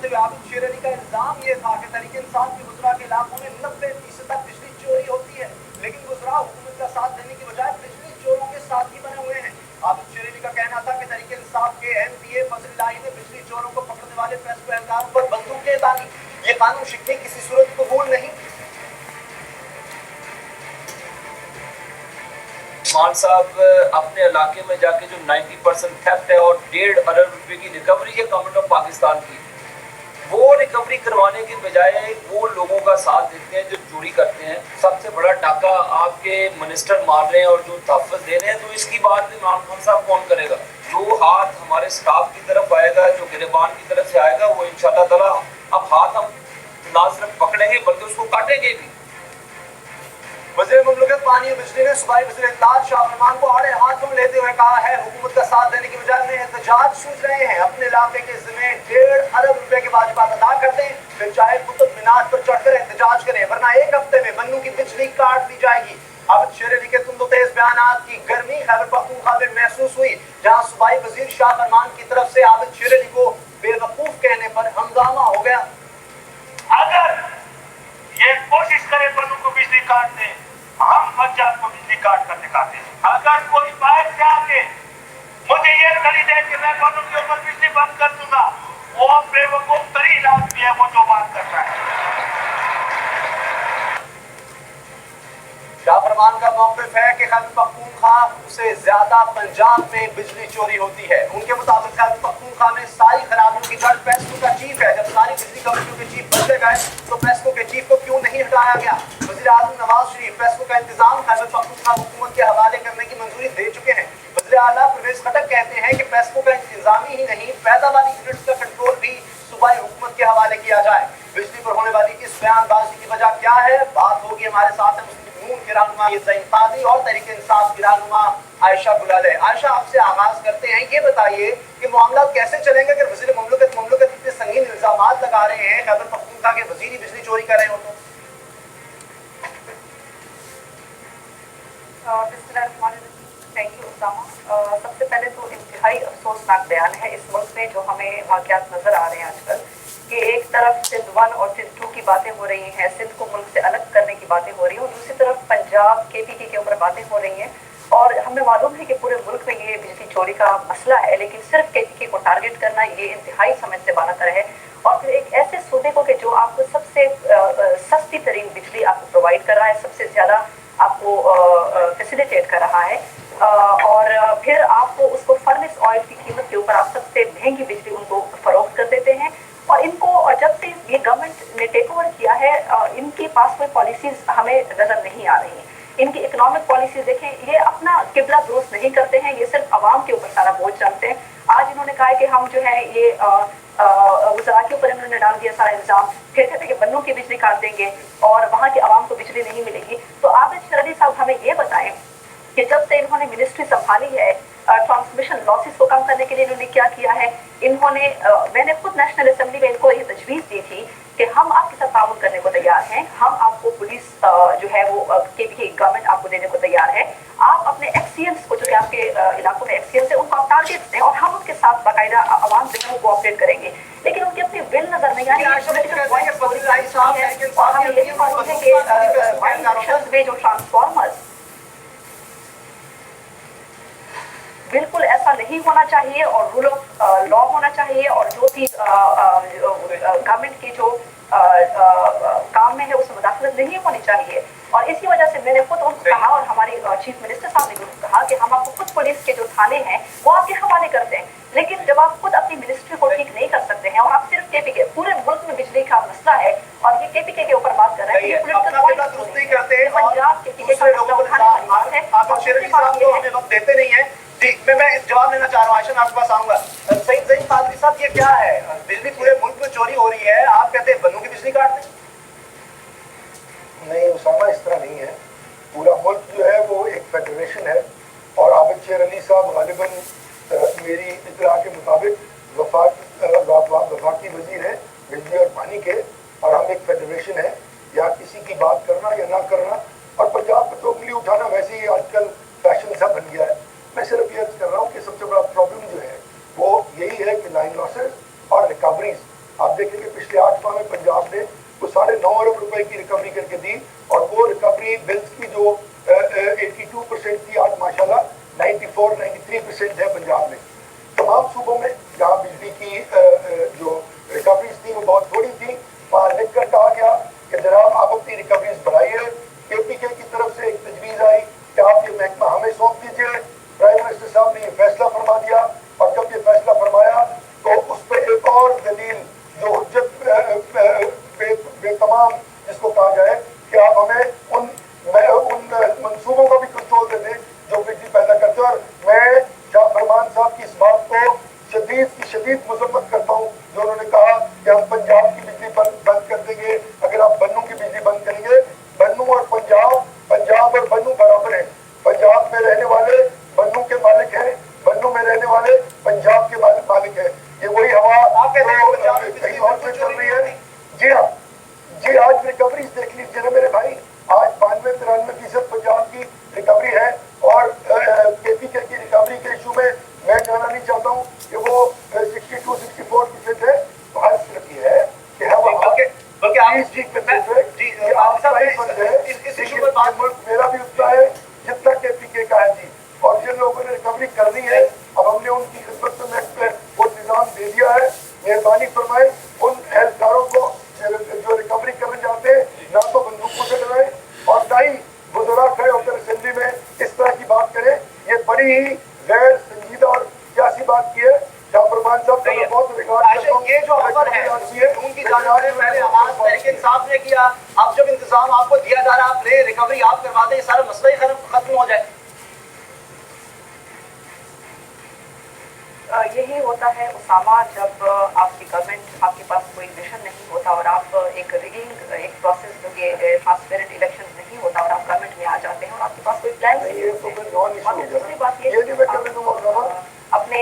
करते हुए आबिद शेर अली का इल्जाम ये था कि तहरीक इंसाफ के गुजरा के इलाकों में 90% तक बिजली चोरी होती है, लेकिन गुजरा हुकूमत का साथ देने की बजाय बिजली चोरों के साथ ही बने हुए हैं। आबिद शेर अली का कहना था कि तहरीक इंसाफ के MPA फजल इलाही ने बिजली चोरों को पकड़ने वाले प्रेस को एहलकारों पर बंदूकें तानी। ये कानून शिकने किसी सूरत कबूल नहीं। मान साहब अपने इलाके में जाके जो 90% थेफ्ट है और 1.5 अरब रुपए की रिकवरी है गवर्नमेंट ऑफ पाकिस्तान की, वो रिकवरी करवाने के बजाय वो लोगों का साथ देते हैं जो चोरी करते हैं। सबसे बड़ा डाका आपके मिनिस्टर मार रहे हैं और जो तहफ़्फ़ुज़ दे रहे हैं, तो इसकी बात इमरान खान साहब कौन करेगा? जो हाथ हमारे स्टाफ की तरफ आएगा, जो गिरबान की तरफ से आएगा, वो इंशाअल्लाह ताला अब हाथ हम ना सिर्फ पकड़ेंगे बल्कि उसको काटेंगे भी। वज़ीर मुमलिकत पानी और बिजली ने सूबाई वज़ीर इत्तलात शाह फरमान को आड़े हाथों में लेते हुए कहा है, हुकूमत का साथ देने की बजाय में एहतजाज सूझ रहे हैं। अपने इलाके के ज़िम्मे 1.5 अरब रुपए के वाजिबात अदा कर दें, फिर चाहे कुतुब मीनार पर चढ़कर एहतजाज करें, वरना एक हफ्ते में बन्नू की बिजली काट दी जाएगी। आबिद शेर अली के तुंदो तेज बयानात की गर्मी खैबर पख्तूनख्वा में महसूस हुई, जहां सूबाई वज़ीर शाह फरमान की तरफ से आबिद शेर अली को बेवकूफ कहने पर हंगामा हो गया। अगर ये कोशिश करे बन्नू को बिजली काट दे, हम पंजाब को बिजली काट कर दिखाते हैं। अगर कोई बाहर से आके मुझे ये दलील दे कि मैं बन्नू के ऊपर बिजली बंद कर दूंगा, वो बेवकूफ तरीन आदमी है वो जो बात कर रहा है। शाह फरमान का मौक़िफ़ है कि खैबर पख्तूनख्वा से ज्यादा पंजाब में बिजली चोरी होती है। उनके मुताबिक खैबर पख्तूनख्वा में सारी खराबियों की जड़ पेस्को का चीफ है। जब सारी बिजली कंपनियों के चीफ बदले गए तो पेस्को के चीफ को क्यों नहीं हटाया गया? वज़ीर आज़म नवाज शरीफ पेस्को का इंतजाम खैबर पख्तूनख्वा हुकूमत के हवाले करने की मंजूरी दे चुके हैं। वज़ीर आला परवेज़ खटक कहते हैं कि पेस्को का इंतजामी ही नहीं, पैदावारी यूनिट्स का कंट्रोल भी सूबाई हुकूमत के हवाले किया जाए। बिजली पर होने वाली इस बयानबाजी की वजह क्या है? बात होगी हमारे साथ के रहनुमा ज़ैन कादी और तहरीक इंसाफ की रहनुमा आयशा गुलाले। आयशा, आपसे आगाज करते हैं, ये बताइए कि मामला कैसे चलेंगे अगर वज़ीर मुमलिकत इतने संगीन इल्जामात लगा रहे हैं, खैबर पख्तूनख्वा के वज़ीर ही बिजली चोरी कर रहे हो तो? Thank you Usama. सबसे पहले तो इंतहाई अफसोसनाक बयान है इस मुल्क में जो हमें वाक़यात नजर आ रहे हैं आजकल, कि एक तरफ सिंध 1 और सिंध 2 की बातें हो रही हैं, सिंध को मुल्क से अलग करने की बातें हो रही हैं, और दूसरी तरफ पंजाब KPK के ऊपर बातें हो रही हैं। और हमें मालूम है कि पूरे मुल्क में ये बिजली चोरी का मसला है, लेकिन सिर्फ KPK को टारगेट करना ये इंतहाई समझ से बाहर है। और फिर एक ऐसे सूबे को कि जो आपको सबसे सस्ती तरीन बिजली आपको प्रोवाइड कर रहा है, सबसे ज़्यादा आपको फैसिलिटेट कर रहा है, और फिर आपको उसको फर्नेस ऑयल की कीमत के ऊपर आप सबसे महंगी बिजली उनको फरोख्त कर देते हैं। और इनको जब से ये गवर्नमेंट ने टेक ओवर किया है, इनके पास कोई पॉलिसीज हमें नजर नहीं आ रही हैं। इनकी इकोनॉमिक पॉलिसीज देखें, ये अपना किबला दुरुस्त नहीं करते हैं, ये सिर्फ आवाम के ऊपर सारा बोझ डालते हैं। आज इन्होंने कहा है कि हम जो है ये वज़रा के ऊपर इन्होंने डाल दिया सारा इल्ज़ाम, फिर कहते हैं कि बन्नू की बिजली काट देंगे और वहाँ के आवाम को बिजली नहीं मिलेगी। तो आबिद शेर अली साहब हमें ये बताएं कि जब से इन्होंने मिनिस्ट्री संभाली है, ट्रांसमिशन लॉसेस को कम करने के लिए इन्होंने क्या किया है? इन्होंने मैंने खुद नेशनल असेंबली में इनको ये तजवीज़ दी थी कि हम आपके साथ ताउन करने को तैयार हैं, हम आपको पुलिस जो है वो KPK गवर्नमेंट आपको देने को तैयार है, आप अपने एक्सीएंस को जो कि आपके इलाकों में एक्सीएंस है उनको आप टारगेट दें और हम उनके साथ बाकायदा आवाम जो है वो कोऑपरेट करेंगे। लेकिन उनकी अपनी विल नजर नहीं आ रही है। हमें यही मालूम है कि जो ट्रांसफॉर्मर्स, बिल्कुल ऐसा नहीं होना चाहिए और रूल ऑफ लॉ होना चाहिए, और जो भी गवर्नमेंट की जो काम में है उसमें मुदाखलत नहीं होनी चाहिए। और इसी वजह से मैंने खुद उनको कहा और हमारी चीफ मिनिस्टर साहब ने भी कहा कि हम आपको खुद पुलिस के जो थाने हैं वो आपके हवाले करते हैं। लेकिन जब आप खुद अपनी मिनिस्ट्री को ठीक नहीं कर सकते हैं और आप सिर्फ KPK, पूरे मुल्क में बिजली का मसला है और ये KPK के ऊपर बात कर रहे हैं, पंजाब KPK का मसला उठाने वाली बात है। हमें वक्त देते नहीं है। ठीक, मैं जवाब लेना चाह रहा हूँ। आयशा, मैं आपके पास आऊंगा। ज़ैन कादरी साहब, ये क्या है? बिजली पूरे मुल्क में चोरी हो रही है, आप कहते हैं बन्नू की बिजली काट दें? नहीं उसामा, इस तरह नहीं है। पूरा मुल्क जो है वो एक फेडरेशन है और आबिद शेर अली साहब गालिबन मेरी इत्तला के मुताबिक वफाकी वजीर है बिजली और पानी के, और हम एक फेडरेशन है। या किसी की बात करना या ना करना और पंजाब पर तो उंगली उठाना वैसे ही आजकल फैशन सा बन गया है। मैं सिर्फ ये कर रहा हूँ कि सबसे बड़ा प्रॉब्लम जो है वो यही है कि लाइन लॉसेस और रिकवरीज आप देखेंगे पिछले 8 माह में पंजाब ने वो 9.5 अरब रुपए की रिकवरी करके दी, और वो रिकवरी बिल्स की जो 82% थी आज माशाल्लाह 94-93% है पंजाब में। तमाम सूबों में जहाँ बिजली की जो रिकवरीज थी वो बहुत थोड़ी थी, वहाँ लिख कर कहा गया कि जनाब आप अपनी रिकवरीज बढ़ाइए। KPK की तरफ से एक तजवीज़ आई कि आप ये महकमा हमें सौंप दीजिए। प्राइम मिनिस्टर साहब ने ये फैसला फरमा दिया, और जब ये फैसला फरमाया तो उस पर एक और दलील जो हुज्जत बेतमाम जिसको कहा जाए कि आप हमें उन मंसूबों का भी कंट्रोल दे दें जो बिजली पैदा करते हैं। और मैं शाह फरमान साहब की इस बात को शदीद मुज़म्मत करता हूँ जो उन्होंने कहा कि हम पंजाब की बिजली बंद कर देंगे अगर आप बन्नू की बिजली बंद करेंगे। बन्नू और पंजाब और बन्नू बराबर हैं। पंजाब में रहने वाले बन्नू के मालिक हैं, बन्नू में रहने वाले पंजाब के मालिक हैं। ये वही हवा कहीं और से चल रही है। जी हाँ, जी आज रिकवरीज देख लीजिए ना मेरे भाई, आज 92-93% पंजाब की रिकवरी है, और KPK की रिकवरी के इशू में मैं कहना नहीं चाहता हूँ कि वो 62-64% है। तो आज सिर्फ ये है कि हम बल्कि मेरा भी उतना है जितना KPK का है जी। और जिन लोगों ने रिकवरी करनी है, अब हमने उनकी खिदमत में वो निज़ाम दे दिया है। मेहरबानी फरमाए उन एहलकारों को जो रिकवरी करने जाते हैं ना तो बंदूकों से डराए और ना ही बुजुर्ग खड़े होकर असेंबली में इस तरह की बात करें। ये बड़ी ही गैर संजीदा और सियासी बात की है। फरमान साहब का बहुत रिकॉर्ड ये जो ऑफर है उनकी जानकारी पहले आवाज तहरीक इंसाफ ने किया, अब जब इंतजाम आपको दिया जा रहा है आप ले रिकवरी आप करवा दें, सारा मसला ही खत्म हो जाए। यही होता है उसामा, जब आपकी गवर्नमेंट आपके पास कोई विजन नहीं होता और आप एक रिगिंग एक प्रोसेस जो कि ट्रांसपेरेंट इलेक्शन नहीं होता और आप गवर्नमेंट में आ जाते हैं और आपके पास कोई प्लान नहीं होते। दूसरी बात ये अपने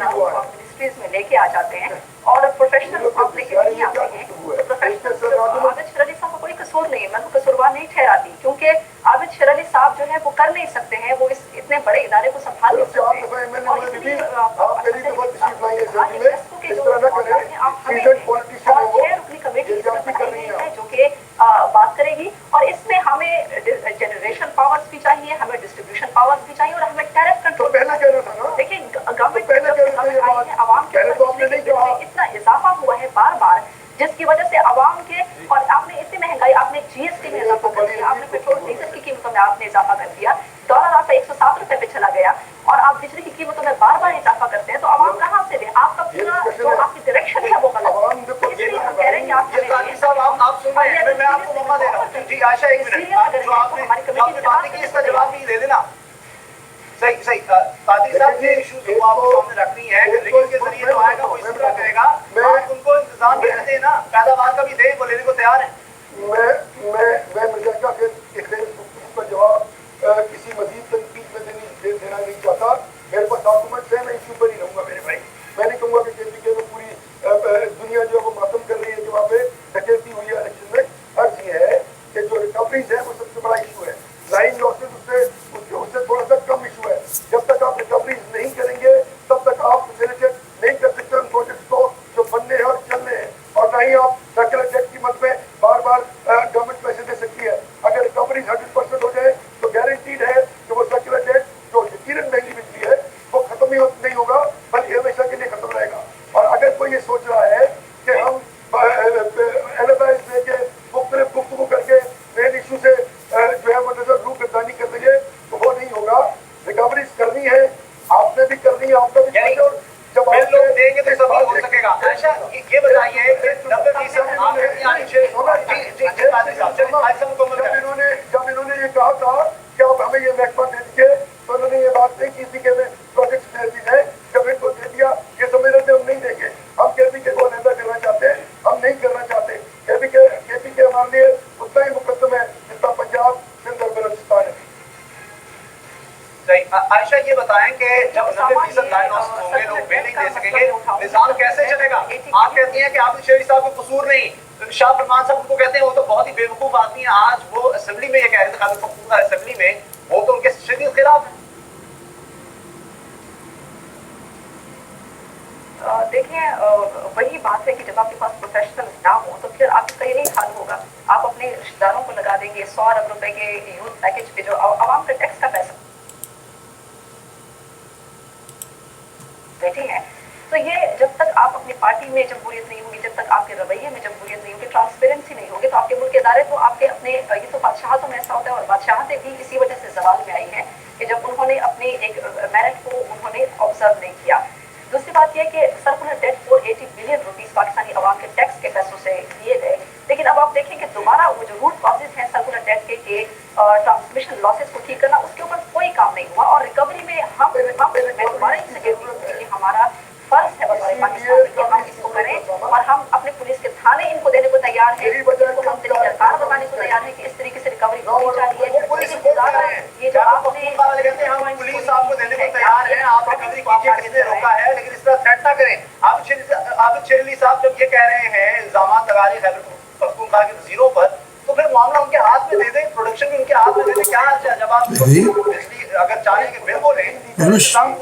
मिनिस्ट्रीज में लेके आ जाते हैं और प्रोफेशनल आप लेके नहीं आते हैं। तो प्रोफेशनल आबिद शर अली साहब का कोई कसूर नहीं है, मैं उनको कसूरवार नहीं ठहराती, क्योंकि आबिद शर अली साहब जो है वो कर नहीं सकते हैं, वो इस इतने बड़े इदारे को संभाल नहीं सकते। जो कि बात करेगी, और इसमें हमें जनरेशन पावर्स भी चाहिए, हमें डिस्ट्रीब्यूशन पावर्स भी चाहिए, और हमें टैरिफ कंट्रोल। देखिए गवर्नमेंट आवाम के इतना इजाफा हुआ है बार बार, जिसकी वजह से आवाम के, और आपने इतनी महंगाई, आपने GST में इजाफा कर दिया, आपने पेट्रोल डीजल की कीमतों में आपने इजाफा कर दिया, डॉलर आपका 107 रुपए पे चला गया, और आप बिजली की कीमतों में बार बार इजाफा करते हैं, तो आवाम कहाँ से दे? आपका पूरा जो आपकी डायरेक्शन है वो गलत है। इसलिए हम कह रहे हैं कि आप सुन रहे हैं, मैं आपको मौका दे रहा हूँ। जी आयशा एक मिनट, जो आपने बातें की इसका जवाब भी दे देना। सही कादरी साहब ये इशू जो आपको सामने रख रही है, रिगिंग के जरिए जो आएगा वो इस तरह करेगा, आप उनको इंतजाम देते हैं ना, पैदावार का भी दे, वो लेने को तैयार है। मैं मुजक्का का जवाब किसी मजीद तनकीद में देना नहीं चाहता। मेरे पास डॉक्यूमेंट्स है, मैं इशू पर ही रहूंगा मेरे भाई। मैं नहीं कहूँगा कि KPK में पूरी दुनिया जो है वो मातम कर रही है कि वहाँ पे डकैती हुई है इलेक्शन में। अर्ज ये है कि जो रिकवरीज है वो सबसे बड़ा इशू है, लाइन लॉसेज उससे थोड़ा सा कम इशू है। जब तक आप रिकवरीज नहीं करेंगे तब तक आप फैसिलिटेट नहीं कर सकते उन प्रोजेक्ट्स को जो बनने हैं और चलने हैं, और ना ही आप सर्कुलर डेट की मद में बार बार गवर्नमेंट पैसे दे सकती है। अगर रिकवरीज 100% हो जाए तो गारंटीड है कि वो सर्कुलर डेट जो यकीनन महंगी बिजली है वो खत्म ही नहीं होगा, बल्कि हमेशा के लिए खत्म रहेगा। और अगर कोई ये सोच रहा है कि हम एनालाइज लेके मुख्तलिफ गुफ्तगू करके मेन इशू से जो है वो नजर रूगर्दानी कर देंगे तो वो नहीं होगा। रिकवरीज करनी है, आपने भी करनी है, आपका भी करनी है। जब आप लोग देंगे तो सब हो सकेगा। आयशा ये बताइए कि 90% जब इन्होंने ये कहा था कि आप हमें ये महकमा दे दीजिए, तो उन्होंने ये बात नहीं की थी कि हमें प्रोजेक्ट दे दी जाए। जब इनको दे दिया ये समझ रहे थे हम नहीं देंगे, हम KPK को अलहदा करना चाहते हैं, हम नहीं करना चाहते। KPK हमारे लिए उतना ही मुकद्दम है जितना पंजाब, सिंध और बलूचिस्तान है। आयशा ये बताएं कि जब 90% लाइन लॉस होंगे, लोग बिल नहीं दे सकेंगे, निजाम कैसे चलेगा? आप कहती हैं कि आबिद शरीफ साहब को कसूर नहीं, शाह फरमान साहब उनको कहते हैं वो तो बहुत ही बेवकूफ आदमी है। आज वो असेंबली में ये कह रहे थे, खालिद पख्तूनख्वा असेंबली में, वो तो उनके शदीद खिलाफ है। देखिए वही बात है कि जब आपके पास प्रोफेशनल ना हो तो फिर आपका यही हाल होगा, आप अपने रिश्तेदारों को लगा देंगे 100 अरब रुपए के यूथ पैकेज पे जो आवाम का टैक्स का पैसा बैठे हैं। तो ये जब तक आप अपनी पार्टी में जमहूरियत नहीं होगी, जब तक आपके रवैये में जमहूरियत नहीं होगी, ट्रांसपेरेंसी नहीं होगी, तो आपके मुल्क के इदारे तो आपके अपने ये तो बादशाहतों में ऐसा होता है, और बादशाहतें भी इसी वजह से जवाल में आई हैं कि जब उन्होंने अपने एक मेरिट को उन्होंने ऑब्जर्व नहीं किया। दूसरी बात यह कि circular debt 480 billion rupees Pakistani अवाम के टैक्स के पैसों से दिए गए, लेकिन अब आप देखें कि दोबारा वो जो रूट कॉजेज हैं सर्कुलर डेट के ट्रांसमिशन लॉसेस को ठीक करना, उसके ऊपर कोई काम नहीं हुआ। और रिकवरी में हम मैं दोबारा इससे कहती हूँ कि हमारा फर्ज है बतौर पाकिस्तान कि हम इसको करें, और हम अपने पुलिस के थाने इनको देने को तैयार हैं, इनको हम तरीकाकार बताने को तैयार है कि इस तरीके से रिकवरी होनी चाहिए। ये जो आपने हम पुलिस आपको देने को तैयार है, आप रिकवरी कीजिए, किसने रोका है, लेकिन इस तरह थ्रेट ना करें। आबिद शेरली साहब जब ये कह रहे हैं इल्जाम लगा रहे खैबर पख्तूनख्वा के वजीरों पर, तो फिर मामला उनके हाथ में दे दें, प्रोडक्शन भी उनके हाथ में दे दें। क्या जब आप बिजली अगर चाहें कि बिल बोले प्रोडक्शन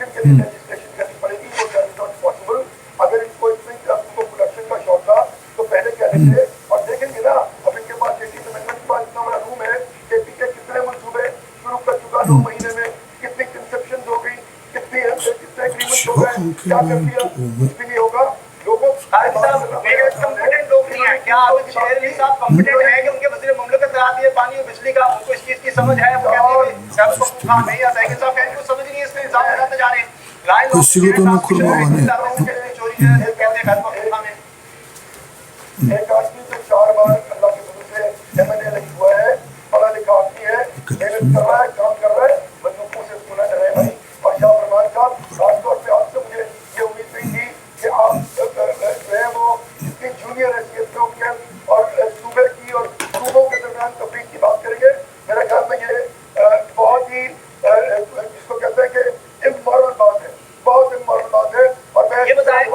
के लिए लेजिस्लेशन करनी पड़ेगी, वो दैट नॉट पॉसिबल। अगर इनको प्रोडक्शन का शौक था तो पहले कह लेंगे, और देखेंगे ना अब इनके पास 18 अमेंडमेंट के पास इतना बड़ा रूम है कि पीछे कितने मंसूबे शुरू कर चुका, 2 महीने में कितनी कंसेप्शन हो गई, कितने एग्रीमेंट हो गए, क्या कर दिया, कुछ भी नहीं होगा। लोगों कॉम्पिटेंट लोग नहीं है क्या? आबिद शेरली साहब कॉम्पिटेंट है कि उनके वजीर मुमलिकत करा दिए पानी और बिजली का, उनको इस चीज की समझ है? वो कहते हैं खैबर पख्तूनख्वा नहीं, या साइकिल साहब कहते हैं कुछ समझ नहीं है, इसमें इल्जाम लगाते जा रहे हैं। एक आदमी जो 4 बार अल्लाह के फजल से एमएनए लगी हुआ है, पढ़ा लिखा आदमी है, मेहनत कर रहा है, काम कर रहा है, बंदूकों से सुना कर रहे हैं भाई। और शाह फरमान साहब, खासतौर पे आपसे मुझे ये उम्मीद नहीं थी कि आप जो है वो इतनी जूनियर हैसियत के और सूबे की और सूबों के दरमियान तफरीक की बात करेंगे। मेरे ख्याल में ये बहुत ही जिसको कहते हैं कि इमोरल बात है, बहुत इमोरल बात है। और मैं ये बताएं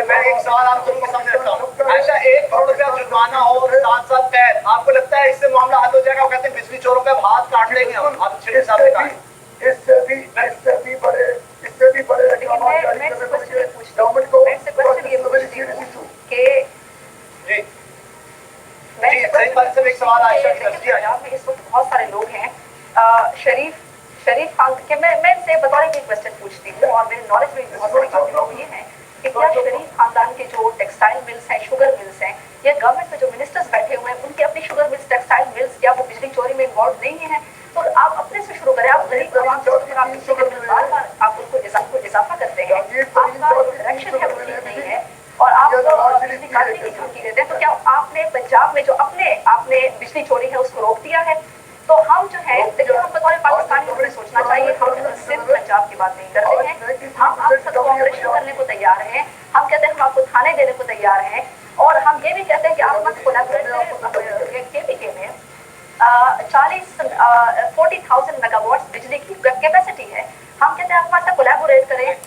मैं एक सवाल आप दोनों के सामने रखता हूँ। ऐसा 1 करोड़ रुपया जुर्माना हो और 7 साल कैद, आपको लगता है इससे मामला हल हो जाएगा? वो कहते हैं बिजली चोरों का हाथ काट लेंगे हम। आप शेरली साहब ने कहा इससे भी बड़े इकदाम जारी करने पड़ेंगे गवर्नमेंट को। एक सवाल आयशा की तरफ से पंजाब में इस वक्त बहुत सारे लोग हैं, शरीफ खान के मैं इनसे बतौर एक क्वेश्चन पूछती हूँ, और मेरे नॉलेज में बहुत सारी बातें लोग ये हैं कि क्या शरीफ खानदान के जो टेक्सटाइल मिल्स हैं, शुगर मिल्स हैं, या गवर्नमेंट में जो मिनिस्टर्स बैठे हुए हैं उनके अपनी शुगर मिल्स, टेक्सटाइल मिल्स, क्या वो बिजली चोरी में इन्वॉल्व नहीं है? तो आप अपने से शुरू करें। आप गरीब आवाम से बार आप उनको इजाफा करते हैं, आपका जो डायरेक्शन है वो ठीक नहीं है, और आप बिजली काटने की धमकी देते हैं। तो क्या आपने पंजाब में जो आपने बिजली चोरी है उसको रोक दिया है? तो हम जो है, देखिए हम बतौर पाकिस्तानी हमें सोचना चाहिए, हम सिर्फ पंजाब की बात नहीं कर रहे हैं, हम आपके साथ कोऑपरेशन करने को तैयार हैं, हम कहते हैं हम आपको थाने देने को तैयार हैं, और हम ये भी कहते हैं कि आप मत कोलैबोरेट करें। केपीके में 40,000 मेगावाट बिजली की कैपेसिटी है, हम कहते हैं आप हमारे साथ कोलैबोरेट करें।